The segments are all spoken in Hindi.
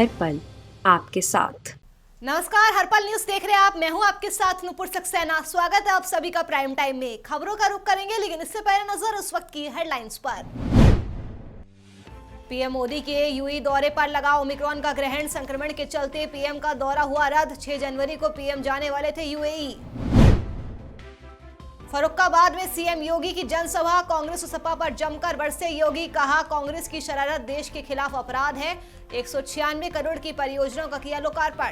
हर पल आपके साथ। नमस्कार, हरपल न्यूज देख रहे हैं आप। मैं हूं आपके साथ नुपुर सक्सेना। स्वागत है आप सभी का प्राइम टाइम में। खबरों का रुख करेंगे, लेकिन इससे पहले नजर उस वक्त की हेडलाइंस पर। पीएम मोदी के यूएई दौरे पर लगा ओमिक्रॉन का ग्रहण। संक्रमण के चलते पीएम का दौरा हुआ रद्द। 6 जनवरी को पीएम जाने वाले थे यूएई। फर्रुखाबाद में सीएम योगी की जनसभा। कांग्रेस और सपा पर जमकर बरसे योगी। कहा, कांग्रेस की शरारत देश के खिलाफ अपराध है। 196 करोड़ की परियोजनाओं का किया लोकार्पण।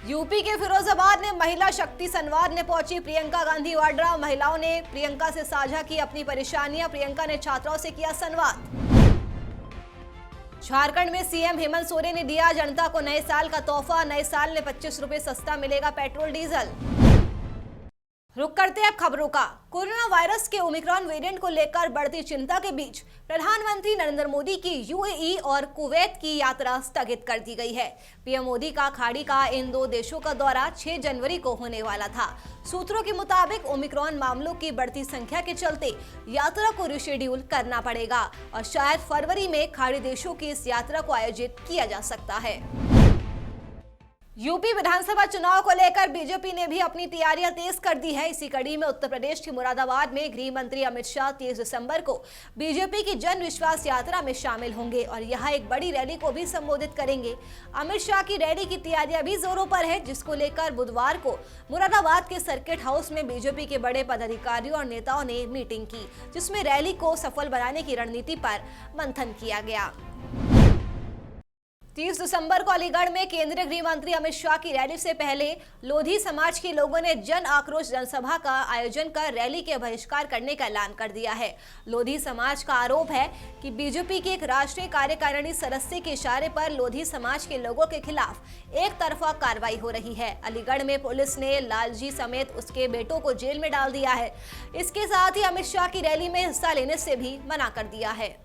यूपी के फिरोजाबाद में महिला शक्ति संवाद ने पहुंची प्रियंका गांधी वाड्रा। महिलाओं ने प्रियंका से साझा की अपनी परेशानियां। प्रियंका ने छात्राओं से किया संवाद। झारखंड में सीएम हेमंत सोरेन ने दिया जनता को नए साल का तोहफा। नए साल में 25 रुपए सस्ता मिलेगा पेट्रोल डीजल। रुक करते हैं अब खबरों का। कोरोना वायरस के ओमिक्रॉन वेरिएंट को लेकर बढ़ती चिंता के बीच प्रधानमंत्री नरेंद्र मोदी की यूएई और कुवैत की यात्रा स्थगित कर दी गई है। पीएम मोदी का खाड़ी का इन दो देशों का दौरा 6 जनवरी को होने वाला था। सूत्रों के मुताबिक ओमिक्रॉन मामलों की बढ़ती संख्या के चलते यात्रा को रिशेड्यूल करना पड़ेगा और शायद फरवरी में खाड़ी देशों की इस यात्रा को आयोजित किया जा सकता है। यूपी विधानसभा चुनाव को लेकर बीजेपी ने भी अपनी तैयारियां तेज कर दी है। इसी कड़ी में उत्तर प्रदेश के मुरादाबाद में गृह मंत्री अमित शाह 23 दिसंबर को बीजेपी की जन विश्वास यात्रा में शामिल होंगे और यहां एक बड़ी रैली को भी संबोधित करेंगे। अमित शाह की रैली की तैयारियां भी जोरों पर है, जिसको लेकर बुधवार को मुरादाबाद के सर्किट हाउस में बीजेपी के बड़े पदाधिकारियों और नेताओं ने मीटिंग की, जिसमें रैली को सफल बनाने की रणनीति पर मंथन किया गया। 30 दिसंबर को अलीगढ़ में केंद्रीय गृह मंत्री अमित शाह की रैली से पहले लोधी समाज के लोगों ने जन आक्रोश जनसभा का आयोजन कर रैली के बहिष्कार करने का ऐलान कर दिया है। लोधी समाज का आरोप है कि बीजेपी के एक राष्ट्रीय कार्यकारिणी सदस्य के इशारे पर लोधी समाज के लोगों के खिलाफ एक तरफा कार्रवाई हो रही है। अलीगढ़ में पुलिस ने लालजी समेत उसके बेटों को जेल में डाल दिया है। इसके साथ ही अमित शाह की रैली में हिस्सा लेने से भी मना कर दिया है।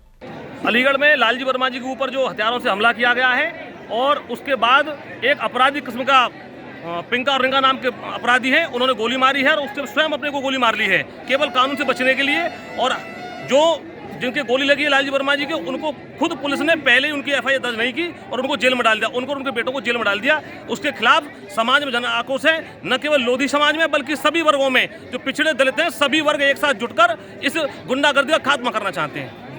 अलीगढ़ में लालजी वर्मा जी के ऊपर जो हथियारों से हमला किया गया है और उसके बाद एक अपराधी किस्म का पिंका और रिंगा नाम के अपराधी हैं, उन्होंने गोली मारी है और उससे स्वयं अपने को गोली मार ली है केवल कानून से बचने के लिए। और जो जिनके गोली लगी है लालजी वर्मा जी के, उनको खुद पुलिस ने पहले ही उनकी एफआईआर दर्ज नहीं की और उनको जेल में डाल दिया। उनको और उनके बेटों को जेल में डाल दिया। उसके खिलाफ समाज में जन आक्रोश है, न केवल लोधी समाज में बल्कि सभी वर्गों में। जो पिछड़े दलित हैं, सभी वर्ग एक साथ जुटकर इस गुंडागर्दी का खात्मा करना चाहते हैं।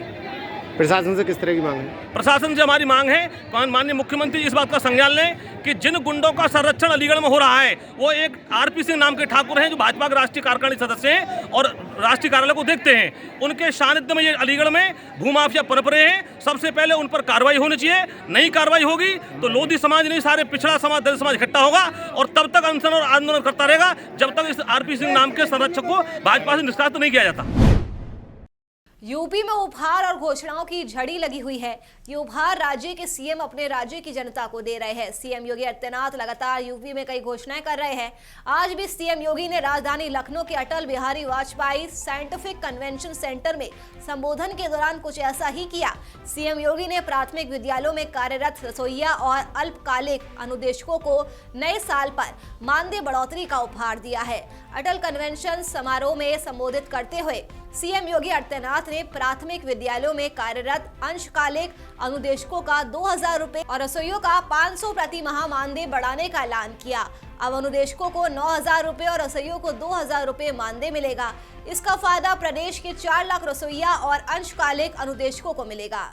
प्रशासन से किस तरह की मांग है? प्रशासन से हमारी मांग है, माननीय मुख्यमंत्री इस बात का संज्ञान लें कि जिन गुंडों का संरक्षण अलीगढ़ में हो रहा है वो एक आरपी सिंह नाम के ठाकुर हैं, जो भाजपा के राष्ट्रीय कार्यकारिणी सदस्य हैं और राष्ट्रीय कार्यालय को देखते हैं। उनके सानिध्य में ये अलीगढ़ में भूमाफिया पनप रहे हैं। सबसे पहले उन पर कार्रवाई होनी चाहिए। नहीं कार्रवाई होगी तो लोधी समाज नहीं, सारे पिछड़ा समाज, दलित समाज इकट्ठा होगा और तब तक अनशन और आंदोलन करता रहेगा जब तक इस आरपी सिंह नाम के संरक्षक को भाजपा से निष्कासित नहीं किया जाता। यूपी में उपहार और घोषणाओं की झड़ी लगी हुई है। ये उपहार राज्य के सीएम अपने राज्य की जनता को दे रहे हैं। सीएम योगी आदित्यनाथ लगातार यूपी में कई घोषणाएं कर रहे हैं। आज भी सीएम योगी ने राजधानी लखनऊ के Atal Bihari Vajpayee scientific convention centre में संबोधन के दौरान कुछ ऐसा ही किया। सीएम योगी ने प्राथमिक विद्यालयों में कार्यरत रसोइया और अल्पकालिक अनुदेशकों को नए साल पर मानदेय बढ़ोतरी का उपहार दिया है। अटल कन्वेंशन समारोह में संबोधित करते हुए सीएम योगी आदित्यनाथ ने प्राथमिक विद्यालयों में कार्यरत अंशकालिक अनुदेशकों का 2000 रुपए और रसोइयों का 500 प्रति माह मानदेय बढ़ाने का ऐलान किया। अब अनुदेशकों को 9000 रुपए और रसोइयों को 2000 रुपए मानदेय मिलेगा। इसका फायदा प्रदेश के 4 लाख रसोइया और अंशकालिक अनुदेशकों को मिलेगा।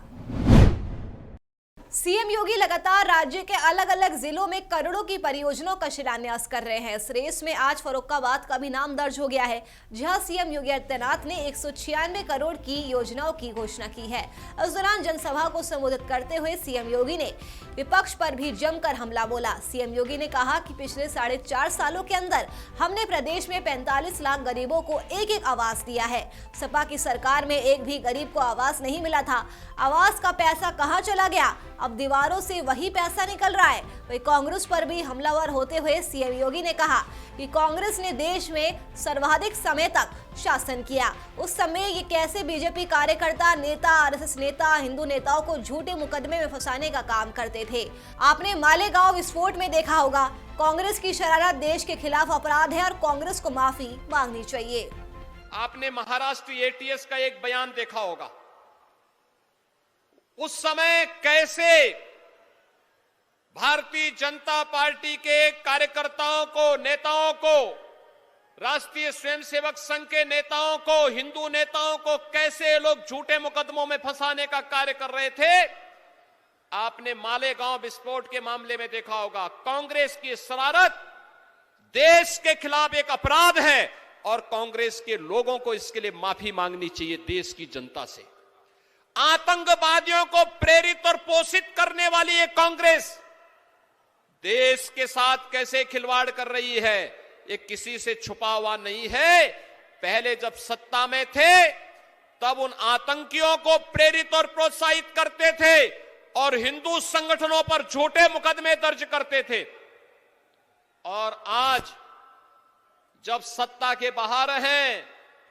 सीएम योगी लगातार राज्य के अलग अलग जिलों में करोड़ों की परियोजनाओं का शिलान्यास कर रहे हैं। इस रेस में आज फर्रुखाबाद का भी नाम दर्ज हो गया है, जहां सीएम योगी आदित्यनाथ ने 196 करोड़ की योजनाओं की घोषणा की है। इस दौरान जनसभा को संबोधित करते हुए सीएम योगी ने विपक्ष पर भी जमकर हमला बोला। सीएम योगी ने कहा कि पिछले 4.5 सालों के अंदर हमने प्रदेश में 45 लाख गरीबों को एक एक आवास दिया है। सपा की सरकार में एक भी गरीब को आवास नहीं मिला था। आवास का पैसा कहां चला गया? अब दीवारों से वही पैसा निकल रहा है। वही कांग्रेस पर भी हमलावर होते हुए सीएम योगी ने कहा कि कांग्रेस ने देश में सर्वाधिक समय तक शासन किया। उस समय ये कैसे बीजेपी कार्यकर्ता, नेता, आरएसएस नेता हिंदू नेताओं को झूठे मुकदमे में फंसाने का काम करते थे। आपने मालेगांव विस्फोट में देखा होगा। कांग्रेस की शरारत देश के खिलाफ अपराध है और कांग्रेस को माफी मांगनी चाहिए। आपने महाराष्ट्र एटीएस का एक बयान देखा होगा। उस समय कैसे भारतीय जनता पार्टी के कार्यकर्ताओं को, नेताओं को, राष्ट्रीय स्वयंसेवक संघ के नेताओं को, हिंदू नेताओं को कैसे लोग झूठे मुकदमों में फंसाने का कार्य कर रहे थे। आपने मालेगांव विस्फोट के मामले में देखा होगा। कांग्रेस की शरारत देश के खिलाफ एक अपराध है और कांग्रेस के लोगों को इसके लिए माफी मांगनी चाहिए देश की जनता से। आतंकवादियों को प्रेरित और पोषित करने वाली ये कांग्रेस देश के साथ कैसे खिलवाड़ कर रही है, ये किसी से छुपा हुआ नहीं है। पहले जब सत्ता में थे तब उन आतंकियों को प्रेरित और प्रोत्साहित करते थे और हिंदू संगठनों पर झूठे मुकदमे दर्ज करते थे। और आज जब सत्ता के बाहर हैं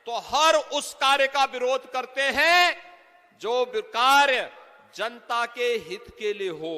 तो हर उस कार्य का विरोध करते हैं जो कार्य जनता के हित के लिए हो।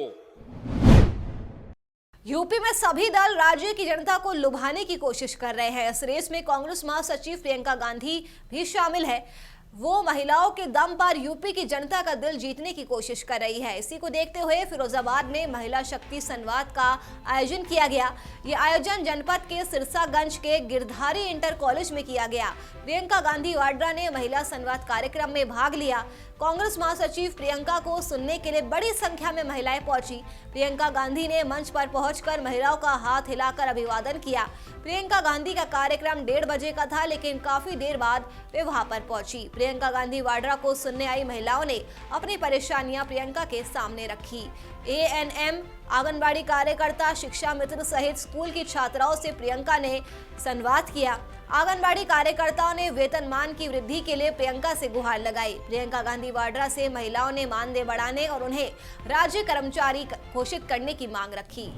यूपी में सभी दल राज्य की जनता को लुभाने की कोशिश कर रहे हैं। इस रेस में कांग्रेस महासचिव प्रियंका गांधी भी शामिल है। वो महिलाओं के दम पर यूपी की जनता का दिल जीतने की कोशिश कर रही है। इसी को देखते हुए फिरोजाबाद में महिला शक्ति संवाद का आयोजन किया गया। ये आयोजन जनपद के सिरसागंज के गिरधारी इंटर कॉलेज में किया गया। प्रियंका गांधी वाड्रा ने महिला संवाद कार्यक्रम में भाग लिया। कांग्रेस महासचिव प्रियंका को सुनने के लिए बड़ी संख्या में महिलाएं पहुंची। प्रियंका गांधी ने मंच पर पहुंचकर महिलाओं का हाथ हिलाकर अभिवादन किया। प्रियंका गांधी का कार्यक्रम 1:30 बजे का था, लेकिन काफी देर बाद वे वहां पर पहुंची। प्रियंका गांधी वाड्रा को सुनने आई महिलाओं ने अपनी परेशानियां प्रियंका के सामने रखी। ANM, आंगनबाड़ी कार्यकर्ता, शिक्षा मित्र सहित स्कूल की छात्राओं से प्रियंका ने संवाद किया। आंगनबाड़ी कार्यकर्ताओं ने वेतनमान की वृद्धि के लिए प्रियंका से गुहार लगाई। प्रियंका गांधी वाड्रा से महिलाओं ने मानदेय बढ़ाने और उन्हें राज्य कर्मचारी घोषित करने की मांग रखी।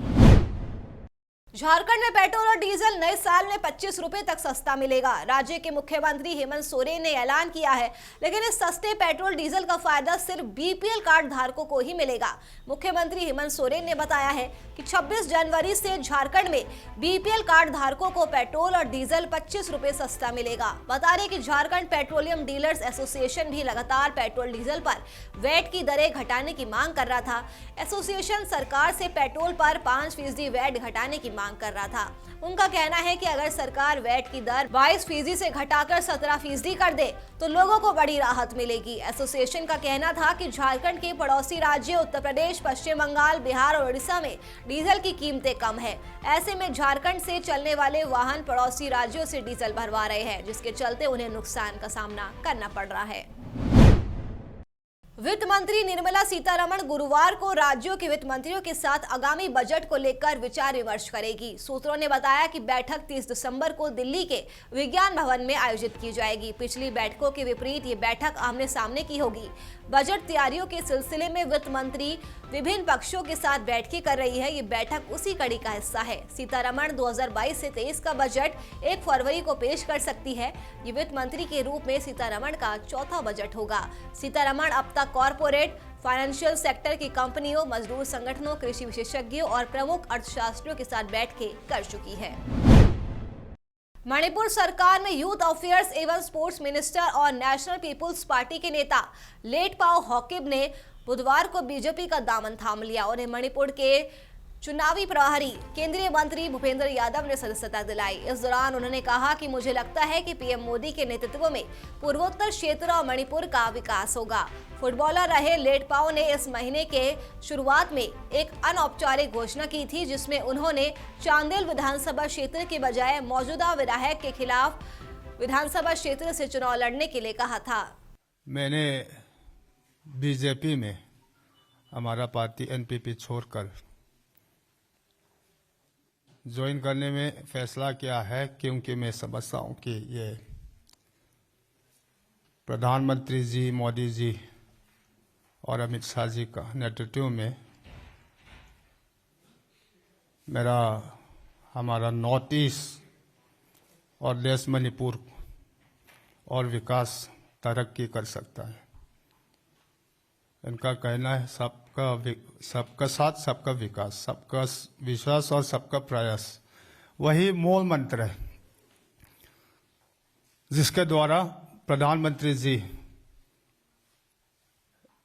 झारखंड में पेट्रोल और डीजल नए साल में 25 रुपए तक सस्ता मिलेगा। राज्य के मुख्यमंत्री हेमंत सोरेन ने ऐलान किया है, लेकिन इस सस्ते पेट्रोल डीजल का फायदा सिर्फ BPL कार्ड धारकों को ही मिलेगा। मुख्यमंत्री हेमंत सोरेन ने बताया है कि 26 जनवरी से झारखंड में BPL कार्ड धारकों को पेट्रोल और डीजल 25 रुपए सस्ता मिलेगा। बता दें कि झारखंड पेट्रोलियम डीलर्स एसोसिएशन भी लगातार पेट्रोल डीजल पर वैट की दरें घटाने की मांग कर रहा था। एसोसिएशन सरकार से पेट्रोल पर 5% वैट घटाने की मांग कर रहा था। उनका कहना है कि अगर सरकार वैट की दर 22% से घटाकर 17% कर दे तो लोगों को बड़ी राहत मिलेगी। एसोसिएशन का कहना था कि झारखंड के पड़ोसी राज्य उत्तर प्रदेश, पश्चिम बंगाल, बिहार और उड़ीसा में डीजल की कीमतें कम है। ऐसे में झारखंड से चलने वाले वाहन पड़ोसी राज्यों से डीजल भरवा रहे हैं, जिसके चलते उन्हें नुकसान का सामना करना पड़ रहा है। वित्त मंत्री निर्मला सीतारमण गुरुवार को राज्यों के वित्त मंत्रियों के साथ आगामी बजट को लेकर विचार विमर्श करेगी। सूत्रों ने बताया कि बैठक 30 दिसंबर को दिल्ली के विज्ञान भवन में आयोजित की जाएगी। पिछली बैठकों के विपरीत ये बैठक आमने सामने की होगी। बजट तैयारियों के सिलसिले में वित्त मंत्री विभिन्न पक्षों के साथ बैठकें कर रही है। ये बैठक उसी कड़ी का हिस्सा है। सीतारमण 2022 से 23 का बजट 1 फरवरी को पेश कर सकती है। ये वित्त मंत्री के रूप में सीतारमण का चौथा बजट होगा। सीतारमण अब तक कॉरपोरेट, फाइनेंशियल सेक्टर की कंपनियों, मजदूर संगठनों, कृषि विशेषज्ञों और प्रमुख अर्थशास्त्रियों के साथ बैठकें कर चुकी है। मणिपुर सरकार में यूथ अफेयर्स एवं स्पोर्ट्स मिनिस्टर और नेशनल पीपुल्स पार्टी के नेता लेटपाओ हॉकिब ने बुधवार को बीजेपी का दामन थाम लिया। उन्हें मणिपुर के चुनावी प्रभारी केंद्रीय मंत्री भूपेंद्र यादव ने सदस्यता दिलाई। इस दौरान उन्होंने कहा कि मुझे लगता है कि पीएम मोदी के नेतृत्व में पूर्वोत्तर क्षेत्र और मणिपुर का विकास होगा। फुटबॉलर रहे लेटपाओ ने इस महीने के शुरुआत में एक अनौपचारिक घोषणा की थी, जिसमें उन्होंने चांदेल विधानसभा क्षेत्र के बजाय मौजूदा विधायक के खिलाफ विधानसभा क्षेत्र से चुनाव लड़ने के लिए कहा था। मैंने बीजेपी में हमारा पार्टी एनपीपी छोड़कर ज्वाइन करने में फैसला किया है, क्योंकि मैं समझता हूं कि ये प्रधानमंत्री जी, मोदी जी और अमित शाह जी का नेतृत्व में हमारा नॉर्थ ईस्ट और देश मणिपुर और विकास तरक्की कर सकता है। इनका कहना है सबका साथ सबका विकास, सबका विश्वास और सबका प्रयास, वही मूल मंत्र है जिसके द्वारा प्रधानमंत्री जी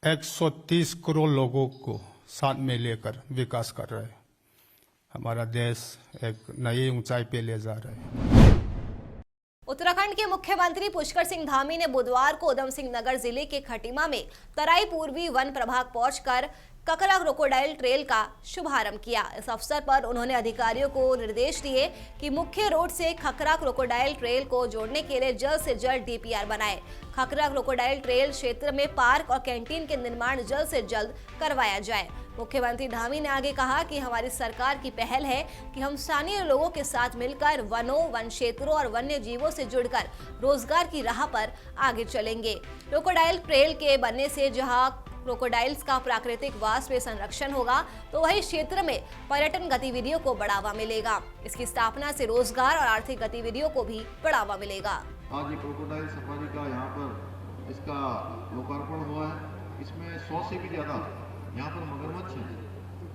130 करोड़ लोगों को साथ में लेकर विकास कर रहे हैं। हमारा देश एक नई ऊंचाई पे ले जा रहा है। उत्तराखंड के मुख्यमंत्री पुष्कर सिंह धामी ने बुधवार को उधम सिंह नगर जिले के खटीमा में तराई पूर्वी वन प्रभाग पहुंचकर ककरा क्रोकोडाइल ट्रेल का शुभारंभ किया। इस अवसर पर उन्होंने अधिकारियों को निर्देश दिए कि मुख्य रोड से खकरा क्रोकोडाइल ट्रेल को जोड़ने के लिए जल्द से जल्द डीपीआर बनाए। खकरा क्रोकोडाइल ट्रेल क्षेत्र में पार्क और कैंटीन के निर्माण जल्द से जल्द करवाया जाए। मुख्यमंत्री धामी ने आगे कहा कि हमारी सरकार की पहल है कि हम स्थानीय लोगों के साथ मिलकर वनों, वन क्षेत्रों और वन्य जीवों से जुड़कर रोजगार की राह पर आगे चलेंगे। क्रोकोडाइल ट्रेल के बनने से जहां क्रोकोडाइल्स का प्राकृतिक वास में संरक्षण होगा, तो वही क्षेत्र में पर्यटन गतिविधियों को बढ़ावा मिलेगा। इसकी स्थापना से रोजगार और आर्थिक गतिविधियों को भी बढ़ावा मिलेगा। आज ये क्रोकोडाइल सफारी का यहाँ पर इसका लोकार्पण हुआ है। इसमें 100 से भी ज़्यादा यहाँ पर मगरमच्छ हैं।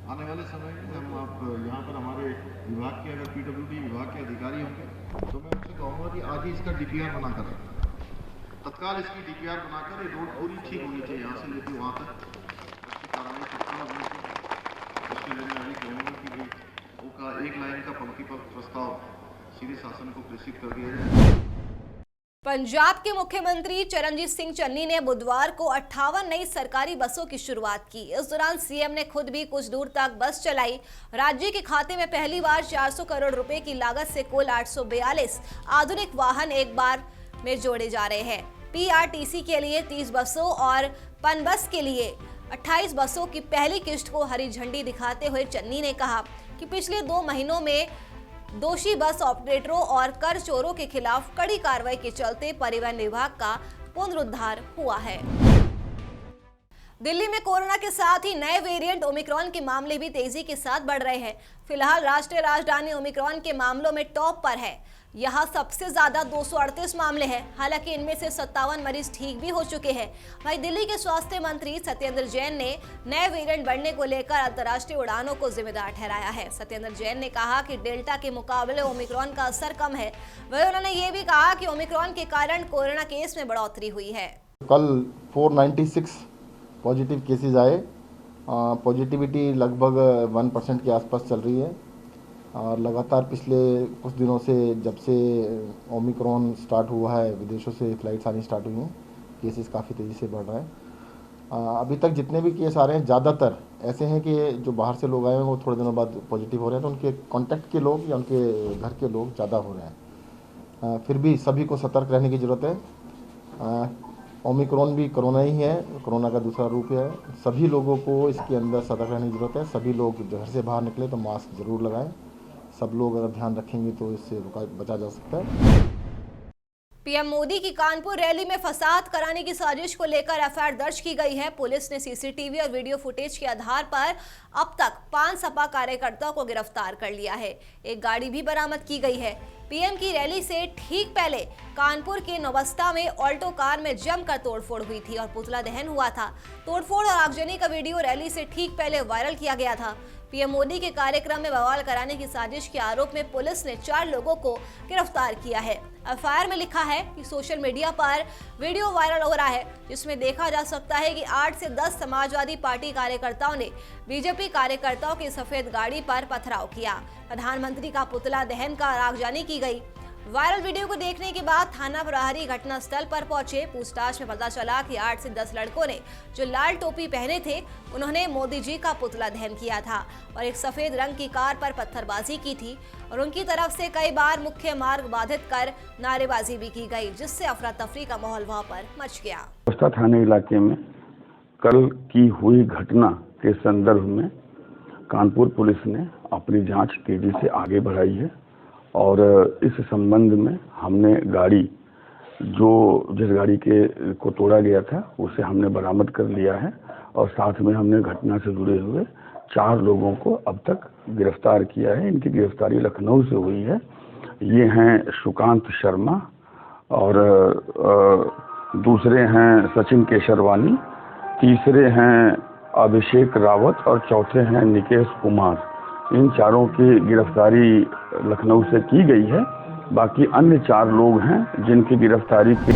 आने वाले समय में हम आप यहाँ पर हमारे विभाग के अगर पीडब्ल्यूडी विभाग के अधिकारी होंगे तो मैं उनसे कहूँगा कि आज ही इसका डीपीआर बनाकर तत्काल इसकी डीपीआर बनाकर ये रोड पूरी ठीक होनी चाहिए, यहाँ से लेकर वहाँ तक इसकी कार्रवाई तत्काल होनी चाहिए। उसके लिए मैं अभी कहूँगा कि वो का एक लाइन का पंक्ति पर प्रस्ताव सीधे शासन को प्रेषित कर दिया जाए। पंजाब के मुख्यमंत्री चरणजीत सिंह चन्नी ने बुधवार को 58 नई सरकारी बसों की शुरुआत की। इस दौरान सीएम ने खुद भी कुछ दूर तक बस चलाई। राज्य के खाते में पहली बार 400 करोड़ रुपए की लागत से कुल 842 आधुनिक वाहन एक बार में जोड़े जा रहे हैं। पीआरटीसी के लिए 30 बसों और पनबस के लिए 28 बसों की पहली किश्त को हरी झंडी दिखाते हुए चन्नी ने कहा कि पिछले 2 महीनों में दोषी बस ऑपरेटरों और कर चोरों के खिलाफ कड़ी कार्रवाई के चलते परिवहन विभाग का पुनरुद्धार हुआ है। दिल्ली में कोरोना के साथ ही नए वेरिएंट ओमिक्रॉन के मामले भी तेजी के साथ बढ़ रहे हैं। फिलहाल राष्ट्रीय राजधानी ओमिक्रॉन के मामलों में टॉप पर है। यहाँ सबसे ज्यादा 238 मामले हैं। हालांकि इनमें से 57 मरीज ठीक भी हो चुके हैं। वहीं दिल्ली के स्वास्थ्य मंत्री सत्येंद्र जैन ने नए वेरिएंट बढ़ने को लेकर अंतर्राष्ट्रीय उड़ानों को जिम्मेदार ठहराया है। सत्येंद्र जैन ने कहा कि डेल्टा के मुकाबले ओमिक्रॉन का असर कम है। वहीं उन्होंने ये भी कहा कि ओमिक्रॉन के कारण कोरोना केस में बढ़ोतरी हुई है। कल 496 पॉजिटिव केसेज आए। पॉजिटिविटी लगभग 1% के आसपास चल रही है और लगातार पिछले कुछ दिनों से जब से ओमिक्रॉन स्टार्ट हुआ है, विदेशों से फ्लाइट्स आनी स्टार्ट हुई हैं, केसेस काफ़ी तेज़ी से बढ़ रहे हैं। अभी तक जितने भी केस आ रहे हैं ज़्यादातर ऐसे हैं कि जो बाहर से लोग आए हैं वो थोड़े दिनों बाद पॉजिटिव हो रहे हैं, तो उनके कॉन्टैक्ट के लोग या उनके घर के लोग ज़्यादा हो रहे हैं। फिर भी सभी को सतर्क रहने की ज़रूरत है। ओमिक्रॉन भी कोरोना ही है, कोरोना का दूसरा रूप है। सभी लोगों को इसके अंदर सतर्क रहने की ज़रूरत है। सभी लोग घर से बाहर निकले तो मास्क ज़रूर लगाएं। सब लोग अगर ध्यान रखेंगे तो इससे बचा जा सकता है। पीएम मोदी की कानपुर रैली में फसाद कराने की साजिश को लेकर एफआईआर दर्ज की गई है। पुलिस ने सीसीटीवी और वीडियो फुटेज के आधार पर अब तक 5 सपा कार्यकर्ताओं को गिरफ्तार कर लिया है। एक गाड़ी भी बरामद की गई है। पीएम की रैली से ठीक पहले कानपुर के नौबस्ता में ऑल्टो कार में जमकर तोड़फोड़ हुई थी और पुतला दहन हुआ था। तोड़फोड़ और आगजनी का वीडियो रैली से ठीक पहले वायरल किया गया था। पीएम मोदी के कार्यक्रम में बवाल कराने की साजिश के आरोप में पुलिस ने 4 लोगों को गिरफ्तार किया है। एफआईआर में लिखा है कि सोशल मीडिया पर वीडियो वायरल हो रहा है जिसमें देखा जा सकता है कि 8 से 10 समाजवादी पार्टी कार्यकर्ताओं ने बीजेपी कार्यकर्ताओं की सफेद गाड़ी पर पथराव किया। प्रधानमंत्री का पुतला दहन का आगजनी की गई। वायरल वीडियो को देखने के बाद थाना प्रभारी घटनास्थल पर पहुंचे। पूछताछ में पता चला कि 8 से 10 लड़कों ने जो लाल टोपी पहने थे उन्होंने मोदी जी का पुतला दहन किया था और एक सफेद रंग की कार पर पत्थरबाजी की थी और उनकी तरफ से कई बार मुख्य मार्ग बाधित कर नारेबाजी भी की गई, जिससे अफरा तफरी का माहौल वहां पर मच गया। नौबस्ता थाने इलाके में कल की हुई घटना के संदर्भ में कानपुर पुलिस ने अपनी जांच तेजी से आगे बढ़ाई है और इस संबंध में हमने गाड़ी जिस गाड़ी को तोड़ा गया था उसे हमने बरामद कर लिया है और साथ में हमने घटना से जुड़े हुए 4 लोगों को अब तक गिरफ्तार किया है। इनकी गिरफ्तारी लखनऊ से हुई है। ये हैं सुकांत शर्मा और दूसरे हैं सचिन केशरवानी, तीसरे हैं अभिषेक रावत और चौथे हैं निकेश कुमार। इन 4 की गिरफ्तारी लखनऊ से की गई है। बाकी अन्य 4 लोग हैं जिनकी गिरफ्तारी की।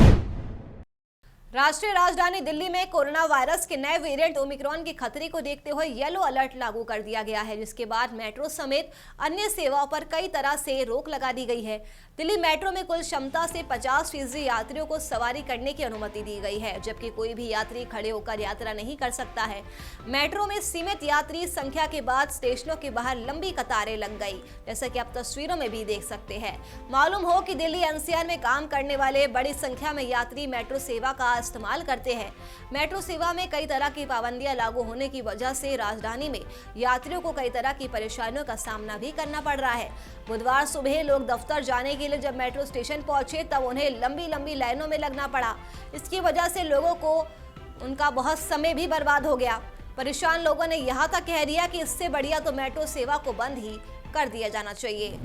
राष्ट्रीय राजधानी दिल्ली में कोरोना वायरस के नए वेरिएंट ओमिक्रॉन के खतरे को देखते हुए येलो अलर्ट लागू कर दिया गया है, जिसके बाद मेट्रो समेत अन्य सेवाओं पर कई तरह से रोक लगा दी गई है। दिल्ली मेट्रो में कुल क्षमता से 50% यात्रियों को सवारी करने की अनुमति दी गई है, जबकि कोई भी यात्री खड़े होकर यात्रा नहीं कर सकता है। मेट्रो में सीमित यात्री संख्या के बाद स्टेशनों के बाहर लंबी कतारें लग गई, जैसा कि आप तस्वीरों में भी देख सकते हैं। मालूम हो कि दिल्ली एनसीआर में काम करने वाले बड़ी संख्या में यात्री मेट्रो सेवा का इस्तेमाल करते हैं। मेट्रो सेवा में कई तरह की पाबंदियां लागू होने की वजह से राजधानी में यात्रियों को कई तरह की परेशानियों का सामना भी करना पड़ रहा है। बुधवार सुबह लोग दफ्तर जाने के लिए जब मेट्रो स्टेशन पहुंचे तब उन्हें लंबी लंबी लाइनों में लगना पड़ा। इसकी वजह से लोगों को उनका बहुत समय भी बर्बाद हो गया। परेशान लोगों ने यहाँ तक कह दिया कि इससे बढ़िया तो मेट्रो सेवा को बंद ही कर दिया जाना चाहिए।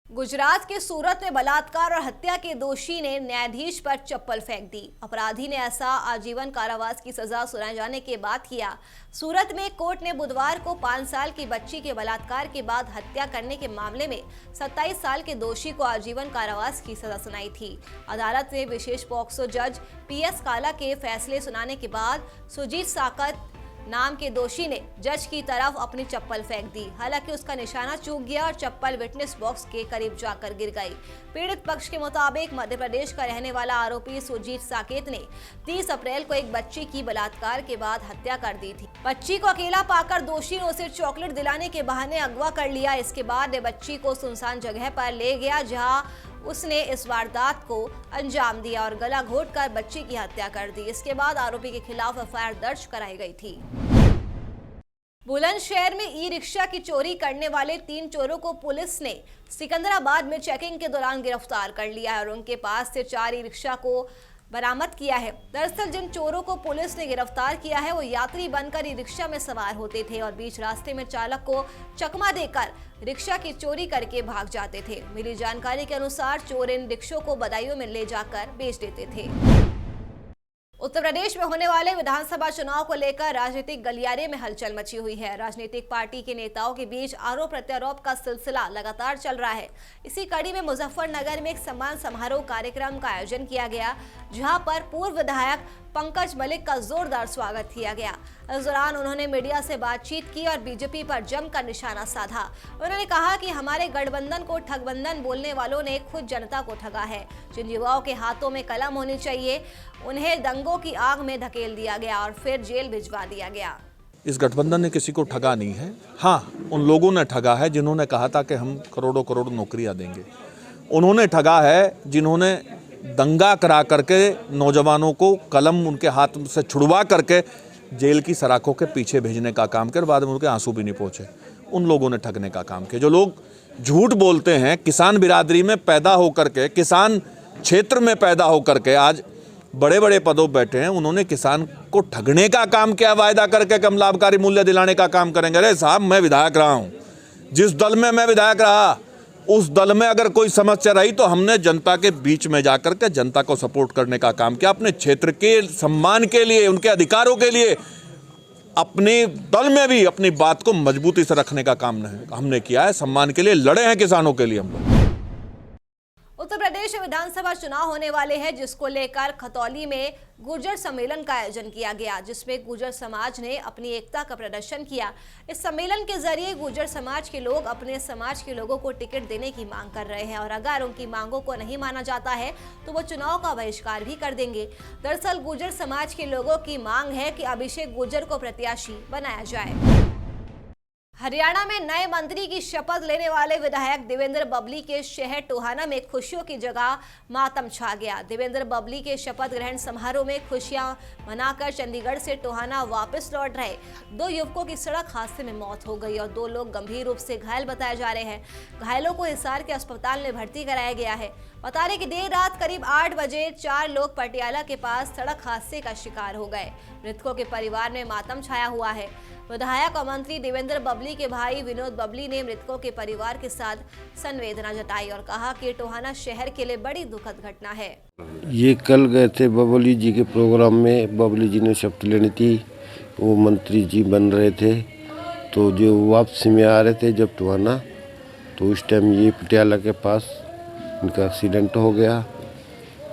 गुजरात के सूरत में बलात्कार और हत्या के दोषी ने न्यायाधीश पर चप्पल फेंक दी। अपराधी ने ऐसा आजीवन कारावास की सजा सुनाए जाने के बाद किया। सूरत में कोर्ट ने बुधवार को 5 साल की बच्ची के बलात्कार के बाद हत्या करने के मामले में 27 साल के दोषी को आजीवन कारावास की सजा सुनाई थी। अदालत ने विशेष पॉक्सो जज पीएस काला के फैसले सुनाने के बाद सुजीत साकत नाम के दोषी ने जज की तरफ अपनी चप्पल फेंक दी। हालांकि उसका निशाना चूक गया और चप्पल विटनेस बॉक्स के करीब जाकर गिर गई। पीड़ित पक्ष के मुताबिक मध्य प्रदेश का रहने वाला आरोपी सुजीत साकेत ने 30 अप्रैल को एक बच्ची की बलात्कार के बाद हत्या कर दी थी। बच्ची को अकेला पाकर दोषी ने उसे चॉकलेट दिलाने के बहाने अगवा कर लिया। इसके बाद बच्ची को सुनसान जगह पर ले गया, जहां उसने इस वारदात को अंजाम दिया और गला घोंटकर बच्ची की हत्या कर दी। इसके बाद आरोपी के खिलाफ एफआईआर दर्ज कराई गई थी। बुलंदशहर में ई रिक्शा की चोरी करने वाले 3 चोरों को पुलिस ने सिकंदराबाद में चेकिंग के दौरान गिरफ्तार कर लिया है और उनके पास से 4 ई रिक्शा को बरामद किया है। दरअसल जिन चोरों को पुलिस ने गिरफ्तार किया है वो यात्री बनकर ई रिक्शा में सवार होते थे और बीच रास्ते में चालक को चकमा देकर रिक्शा की चोरी करके भाग जाते थे। मिली जानकारी के अनुसार चोर इन रिक्शों को बदायूं में ले जाकर बेच देते थे। उत्तर प्रदेश में होने वाले विधानसभा चुनाव को लेकर राजनीतिक गलियारे में हलचल मची हुई है। राजनीतिक पार्टी के नेताओं के बीच आरोप प्रत्यारोप का सिलसिला लगातार चल रहा है। इसी कड़ी में मुजफ्फरनगर में एक सम्मान समारोह कार्यक्रम का आयोजन किया गया, जहां पर पूर्व विधायक पंकज मलिक का जोरदार स्वागत किया गया। इस दौरान उन्होंने मीडिया से बातचीत की और बीजेपी पर जमकर निशाना साधा। उन्होंने कहा कि हमारे गठबंधन को ठगबंधन बोलने वालों ने खुद जनता को ठगा है। जिन युवाओं के हाथों में कलम होनी चाहिए उन्हें दंगों की आग में धकेल दिया गया और फिर जेल भिजवा दिया गया। इस गठबंधन ने किसी को ठगा नहीं है। हाँ, उन लोगों ने ठगा है जिन्होंने कहा था कि हम करोड़ों करोड़ नौकरियां देंगे। उन्होंने ठगा है जिन्होंने दंगा करा करके नौजवानों को कलम उनके हाथ से छुड़वा करके जेल की सराखों के पीछे भेजने का काम किया और बाद में उनके आंसू भी नहीं पहुंचे। उन लोगों ने ठगने का काम किया। जो लोग झूठ बोलते हैं, किसान बिरादरी में पैदा होकर के, किसान क्षेत्र में पैदा होकर के आज बड़े बड़े पदों पर बैठे हैं, उन्होंने किसान को ठगने का काम किया, वायदा करके कम लाभकारी मूल्य दिलाने का काम करेंगे। अरे साहब, मैं विधायक रहा हूँ, जिस दल में मैं विधायक रहा उस दल में अगर कोई समस्या रही तो हमने जनता के बीच में जाकर के जनता को सपोर्ट करने का काम किया। अपने क्षेत्र के सम्मान के लिए, उनके अधिकारों के लिए अपने दल में भी अपनी बात को मजबूती से रखने का काम हमने किया है। सम्मान के लिए लड़े हैं, किसानों के लिए हम लोग। उत्तर प्रदेश में विधानसभा चुनाव होने वाले हैं, जिसको लेकर खतौली में गुर्जर सम्मेलन का आयोजन किया गया, जिसमें गुर्जर समाज ने अपनी एकता का प्रदर्शन किया। इस सम्मेलन के जरिए गुर्जर समाज के लोग अपने समाज के लोगों को टिकट देने की मांग कर रहे हैं और अगर उनकी मांगों को नहीं माना जाता है तो वो चुनाव का बहिष्कार भी कर देंगे। दरअसल गुर्जर समाज के लोगों की मांग है कि अभिषेक गुर्जर को प्रत्याशी बनाया जाए। हरियाणा में नए मंत्री की शपथ लेने वाले विधायक देवेंद्र बबली के शहर टोहाना में खुशियों की जगह मातम छा गया। देवेंद्र बबली के शपथ ग्रहण समारोह में खुशियां मनाकर चंडीगढ़ से टोहाना वापस लौट रहे 2 युवकों की सड़क हादसे में मौत हो गई और 2 लोग गंभीर रूप से घायल बताए जा रहे हैं। घायलों को हिसार के अस्पताल में भर्ती कराया गया है। बता दें कि देर रात करीब 8 बजे 4 लोग पटियाला के पास सड़क हादसे का शिकार हो गए। मृतकों के परिवार में मातम छाया हुआ है। विधायक और मंत्री देवेंद्र बबली के भाई विनोद बबली ने मृतकों के परिवार के साथ संवेदना जताई और कहा कि टोहाना शहर के लिए बड़ी दुखद घटना है। ये कल गए थे बबली जी के प्रोग्राम में, बबली जी ने शपथ लेनी थी, वो मंत्री जी बन रहे थे, तो जो वापसी में आ रहे थे जब टोहाना, तो उस टाइम ये पटियाला के पास इनका एक्सीडेंट हो गया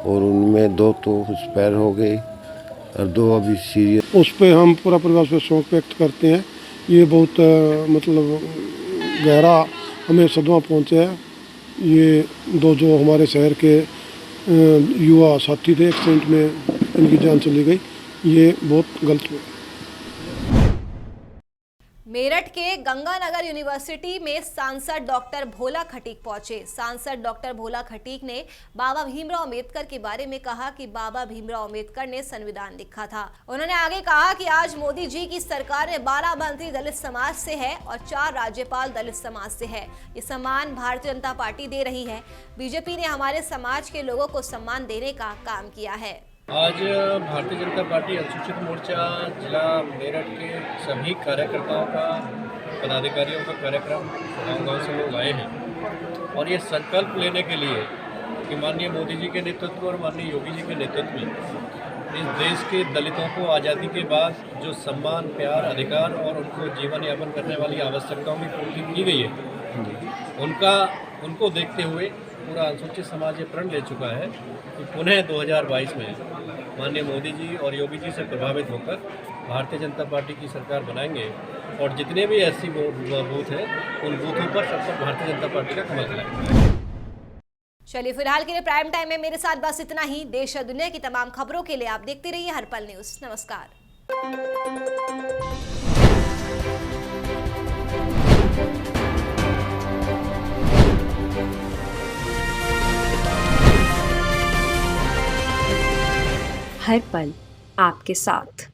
और उनमें 2 तो एक्सपायर हो गए और 2 अभी सीरियस। उस पर हम पूरा परिवार पे शोक व्यक्त करते हैं। ये बहुत मतलब गहरा हमें सदमा पहुँचा है। ये 2 जो हमारे शहर के युवा साथी थे, एक्सीडेंट में इनकी जान चली गई, ये बहुत गलत हुआ। मेरठ के गंगानगर यूनिवर्सिटी में सांसद डॉक्टर भोला खटीक पहुंचे। सांसद डॉक्टर भोला खटीक ने बाबा भीमराव अम्बेडकर के बारे में कहा कि बाबा भीमराव अम्बेडकर ने संविधान लिखा था। उन्होंने आगे कहा कि आज मोदी जी की सरकार में 12 मंत्री दलित समाज से है और 4 राज्यपाल दलित समाज से है। ये सम्मान भारतीय जनता पार्टी दे रही है। बीजेपी ने हमारे समाज के लोगों को सम्मान देने का काम किया है। आज भारतीय जनता पार्टी अनुसूचित मोर्चा जिला मेरठ के सभी कार्यकर्ताओं का, पदाधिकारियों का कार्यक्रम गाँव-गाँव से लोग आए हैं और ये संकल्प लेने के लिए कि माननीय मोदी जी के नेतृत्व और माननीय योगी जी के नेतृत्व में इस देश के दलितों को आज़ादी के बाद जो सम्मान, प्यार, अधिकार और उनको जीवन यापन करने वाली आवश्यकताओं की पूर्ति की गई है, उनको देखते हुए पूरा अनुसूचित समाज ये प्रण ले चुका है कि पुनः 2022 में माननीय मोदी जी और योगी जी से प्रभावित होकर भारतीय जनता पार्टी की सरकार बनाएंगे और जितने भी एससी बूथ हैं उन बूथों पर सब पर भारतीय जनता पार्टी का कमल खिलाएंगे। चलिए फिलहाल के लिए प्राइम टाइम में मेरे साथ बस इतना ही। देश और दुनिया की तमाम खबरों के लिए आप देखते रहिए हर पल न्यूज़। नमस्कार। हर पल आपके साथ।